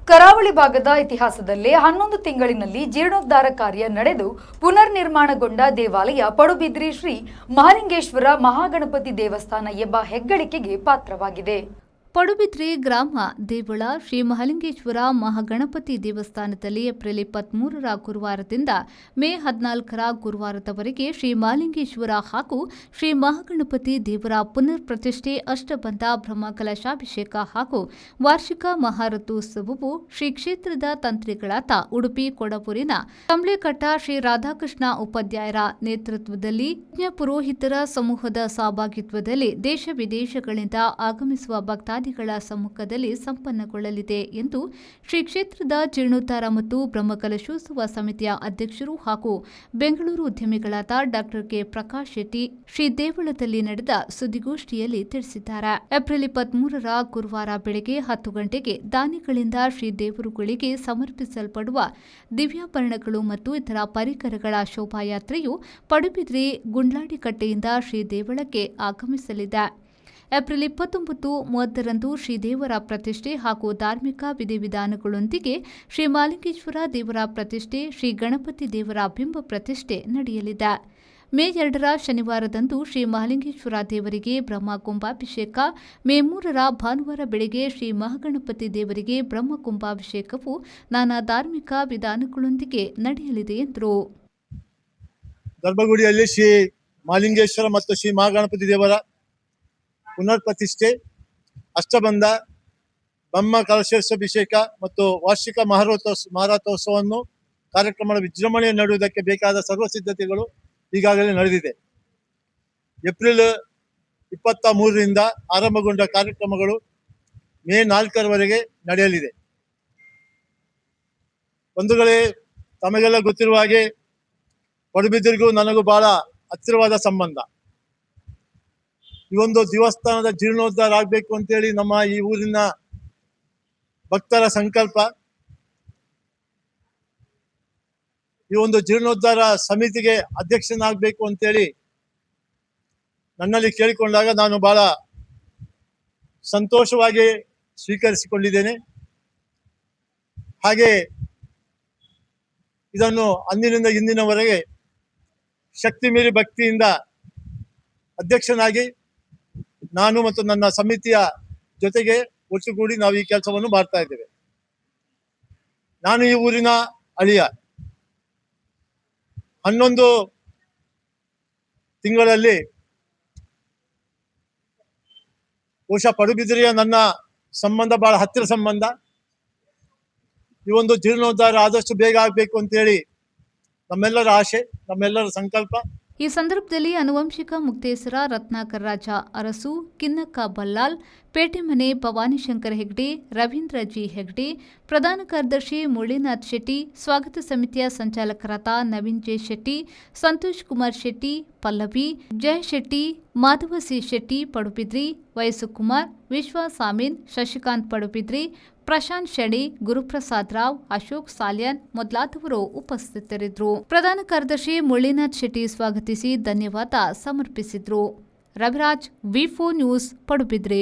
ಕರಾವಳಿ ಭಾಗದ ಇತಿಹಾಸದಲ್ಲೇ 11 ತಿಂಗಳಿನಲ್ಲಿ ಜೀರ್ಣೋದ್ಧಾರ ಕಾರ್ಯ ನಡೆದು ಪುನರ್ ನಿರ್ಮಾಣಗೊಂಡ ದೇವಾಲಯ ಪಡುಬಿದ್ರಿ ಶ್ರೀ ಮಹಾಲಿಂಗೇಶ್ವರ ಮಹಾಗಣಪತಿ ದೇವಸ್ಥಾನ ಎಂಬ ಹೆಗ್ಗಳಿಕೆಗೆ ಪಾತ್ರವಾಗಿದೆ. ಪಡುಬಿದ್ರಿ ಗ್ರಾಮ ದೇವಳ ಶ್ರೀ ಮಹಾಲಿಂಗೇಶ್ವರ ಮಹಾಗಣಪತಿ ದೇವಸ್ಥಾನದಲ್ಲಿ ಏಪ್ರಿಲ್ 23ರ ಗುರುವಾರದಿಂದ ಮೇ 14ರ ಗುರುವಾರದವರೆಗೆ ಶ್ರೀ ಮಹಾಲಿಂಗೇಶ್ವರ ಹಾಗೂ ಶ್ರೀ ಮಹಾಗಣಪತಿ ದೇವರ ಪುನರ್ ಪ್ರತಿಷ್ಠೆ, ಅಷ್ಟಬಂಧ, ಬ್ರಹ್ಮಕಲಶಾಭಿಷೇಕ ಹಾಗೂ ವಾರ್ಷಿಕ ಮಹಾರಥೋತ್ಸವವು ಶ್ರೀ ಕ್ಷೇತ್ರದ ತಂತ್ರಿಗಳಾದ ಉಡುಪಿ ಕೊಡವೂರಿನ ಕಂಬ್ಳೆಕಟ್ಟ ಶ್ರೀ ರಾಧಾಕೃಷ್ಣ ಉಪಾಧ್ಯಾಯರ ನೇತೃತ್ವದಲ್ಲಿ ಪುರೋಹಿತರ ಸಮೂಹದ ಸಹಭಾಗಿತ್ವದಲ್ಲಿ ದೇಶ ವಿದೇಶಗಳಿಂದ ಆಗಮಿಸುವ ಭಕ್ತಾದಿಗಳ ಸಮ್ಮುಖದಲ್ಲಿ ಸಂಪನ್ನಗೊಳ್ಳಲಿದೆ ಎಂದು ಶ್ರೀ ಕ್ಷೇತ್ರದ ಜೀರ್ಣೋದ್ಧಾರ ಮತ್ತು ಬ್ರಹ್ಮಕಲಶೋತ್ಸವ ಸಮಿತಿಯ ಅಧ್ಯಕ್ಷರು ಹಾಗೂ ಬೆಂಗಳೂರು ಉದ್ಯಮಿಗಳಾದ ಡಾ ಕೆ ಪ್ರಕಾಶ್ ಶೆಟ್ಟಿ ಶ್ರೀ ದೇವಳದಲ್ಲಿ ನಡೆದ ಸುದ್ದಿಗೋಷ್ಠಿಯಲ್ಲಿ ತಿಳಿಸಿದ್ದಾರೆ. ಏಪ್ರಿಲ್ 23ರ ಗುರುವಾರ ಬೆಳಗ್ಗೆ 10 ಗಂಟೆಗೆ ದಾನಿಗಳಿಂದ ಶ್ರೀ ದೇವರುಗಳಿಗೆ ಸಮರ್ಪಿಸಲ್ಪಡುವ ದಿವ್ಯಾಭರಣಗಳು ಮತ್ತು ಇತರ ಪರಿಕರಗಳ ಶೋಭಾಯಾತ್ರೆಯು ಪಡುಬಿದ್ರಿ ಗುಂಡ್ಲಾಡಿಕಟ್ಟೆಯಿಂದ ಶ್ರೀ ದೇವಳಕ್ಕೆ ಆಗಮಿಸಲಿದೆ. ಏಪ್ರಿಲ್ 29, 30ರಂದು ಶ್ರೀದೇವರ ಪ್ರತಿಷ್ಠೆ ಹಾಗೂ ಧಾರ್ಮಿಕ ವಿಧಿವಿಧಾನಗಳೊಂದಿಗೆ ಶ್ರೀ ಮಹಾಲಿಂಗೇಶ್ವರ ದೇವರ ಪ್ರತಿಷ್ಠೆ, ಶ್ರೀ ಗಣಪತಿ ದೇವರ ಬಿಂಬ ಪ್ರತಿಷ್ಠೆ ನಡೆಯಲಿದೆ. ಮೇ 2ರ ಶನಿವಾರದಂದು ಶ್ರೀ ಮಹಾಲಿಂಗೇಶ್ವರ ದೇವರಿಗೆ ಬ್ರಹ್ಮಕುಂಭಾಭಿಷೇಕ, ಮೇ 3ರ ಭಾನುವಾರ ಬೆಳಗ್ಗೆ ಶ್ರೀ ಮಹಾಗಣಪತಿ ದೇವರಿಗೆ ಬ್ರಹ್ಮಕುಂಭಾಭಿಷೇಕವು ನಾನಾ ಧಾರ್ಮಿಕ ವಿಧಾನಗಳೊಂದಿಗೆ ನಡೆಯಲಿದೆ ಎಂದರು. ಗರ್ಭಗುಡಿಯಲ್ಲಿ ಶ್ರೀ ಮಹಾಲಿಂಗೇಶ್ವರ ಮತ್ತು ಶ್ರೀ ಮಹಾಗಣಪತಿ ದೇವರ ಪುನರ್ ಪ್ರತಿಷ್ಠೆ, ಅಷ್ಟಬಂಧ, ಬ್ರಹ್ಮ ಕಲಶಾಭಿಷೇಕ ಮತ್ತು ವಾರ್ಷಿಕ ಮಹಾರಥೋತ್ಸವವನ್ನು ಕಾರ್ಯಕ್ರಮದ ವಿಜೃಂಭಣೆ ನಡೆಯುವುದಕ್ಕೆ ಬೇಕಾದ ಸರ್ವ ಸಿದ್ಧತೆಗಳು ಈಗಾಗಲೇ ನಡೆದಿದೆ. ಏಪ್ರಿಲ್ 23ರಿಂದ ಆರಂಭಗೊಂಡ ಕಾರ್ಯಕ್ರಮಗಳು ಮೇ 4ರವರೆಗೆ ನಡೆಯಲಿದೆ. ಬಂಧುಗಳೇ, ತಮಗೆಲ್ಲ ಗೊತ್ತಿರುವ ಹಾಗೆ ಪಡುಬಿದ್ರಿಗೂ ನನಗೂ ಬಹಳ ಹತ್ತಿರವಾದ ಸಂಬಂಧ. ಈ ಒಂದು ದೇವಸ್ಥಾನದ ಜೀರ್ಣೋದ್ಧಾರ ಆಗಬೇಕು ಅಂತೇಳಿ ನಮ್ಮ ಈ ಊರಿನ ಭಕ್ತರ ಸಂಕಲ್ಪ. ಈ ಒಂದು ಜೀರ್ಣೋದ್ಧಾರ ಸಮಿತಿಗೆ ಅಧ್ಯಕ್ಷನಾಗಬೇಕು ಅಂತೇಳಿ ನನ್ನಲ್ಲಿ ಕೇಳಿಕೊಂಡಾಗ ನಾನು ಬಹಳ ಸಂತೋಷವಾಗಿ ಸ್ವೀಕರಿಸಿಕೊಂಡಿದ್ದೇನೆ. ಹಾಗೆ ಇದನ್ನು ಅಂದಿನಿಂದ ಇಂದಿನವರೆಗೆ ಶಕ್ತಿ ಮೀರಿ ಭಕ್ತಿಯಿಂದ ಅಧ್ಯಕ್ಷನಾಗಿ ನಾನು ಮತ್ತು ನನ್ನ ಸಮಿತಿಯ ಜೊತೆಗೆ ಒಟ್ಟುಗೂಡಿ ನಾವು ಈ ಕೆಲಸವನ್ನು ಮಾಡ್ತಾ ಇದ್ದೇವೆ. ನಾನು ಈ ಊರಿನ ಅಳಿಯ. 11 ತಿಂಗಳಲ್ಲಿ ಬಹುಶಃ ಪಡುಬಿದ್ರಿಯ ನನ್ನ ಸಂಬಂಧ ಬಹಳ ಹತ್ತಿರ ಸಂಬಂಧ. ಈ ಒಂದು ಜೀರ್ಣೋದ್ಧಾರ ಆದಷ್ಟು ಬೇಗ ಆಗಬೇಕು ಅಂತೇಳಿ ನಮ್ಮೆಲ್ಲರ ಆಶೆ, ನಮ್ಮೆಲ್ಲರ ಸಂಕಲ್ಪ. ಈ ಸಂದರ್ಭದಲ್ಲಿ ಆನುವಂಶಿಕ ಮುಕ್ತೇಸರ ರತ್ನಾಕರ ರಾಜ ಅರಸು, ಕಿನ್ನಕ್ಕ ಬಲ್ಲಾಲ್, ಪೇಟೆಮನೆ ಭವಾನಿಶಂಕರ ಹೆಗ್ಡೆ, ರವೀಂದ್ರ ಜಿ ಹೆಗ್ಡೆ, ಪ್ರಧಾನ ಕಾರ್ಯದರ್ಶಿ ಮುರಳೀನಾಥ್ ಶೆಟ್ಟಿ, ಸ್ವಾಗತ ಸಮಿತಿಯ ಸಂಚಾಲಕರಾದ ನವೀನ್ ಜೆ ಶೆಟ್ಟಿ, ಸಂತೋಷ್ ಕುಮಾರ್ ಶೆಟ್ಟಿ, ಪಲ್ಲವಿ, ಜಯ ಶೆಟ್ಟಿ, ಮಾಧವ ಸಿ ಶೆಟ್ಟಿ ಪಡುಬಿದ್ರಿ, ವಯಸ್ಸು ಕುಮಾರ್, ವಿಶ್ವಾಸ್ ಆಮೀನ್, ಶಶಿಕಾಂತ್ ಪಡುಬಿದ್ರಿ, ಪ್ರಶಾಂತ್ ಶೆಣಿ, ಗುರುಪ್ರಸಾದ್ ರಾವ್, ಅಶೋಕ್ ಸಾಲ್ಯಾನ್ ಮೊದಲಾದವರು ಉಪಸ್ಥಿತರಿದ್ದರು. ಪ್ರಧಾನ ಕಾರ್ಯದರ್ಶಿ ಮುರಳೀನಾಥ್ ಶೆಟ್ಟಿ ಸ್ವಾಗತಿಸಿ ಧನ್ಯವಾದ ಸಮರ್ಪಿಸಿದರು. ರವಿರಾಜ್, ವಿ4 ನ್ಯೂಸ್, ಪಡುಬಿದ್ರಿ.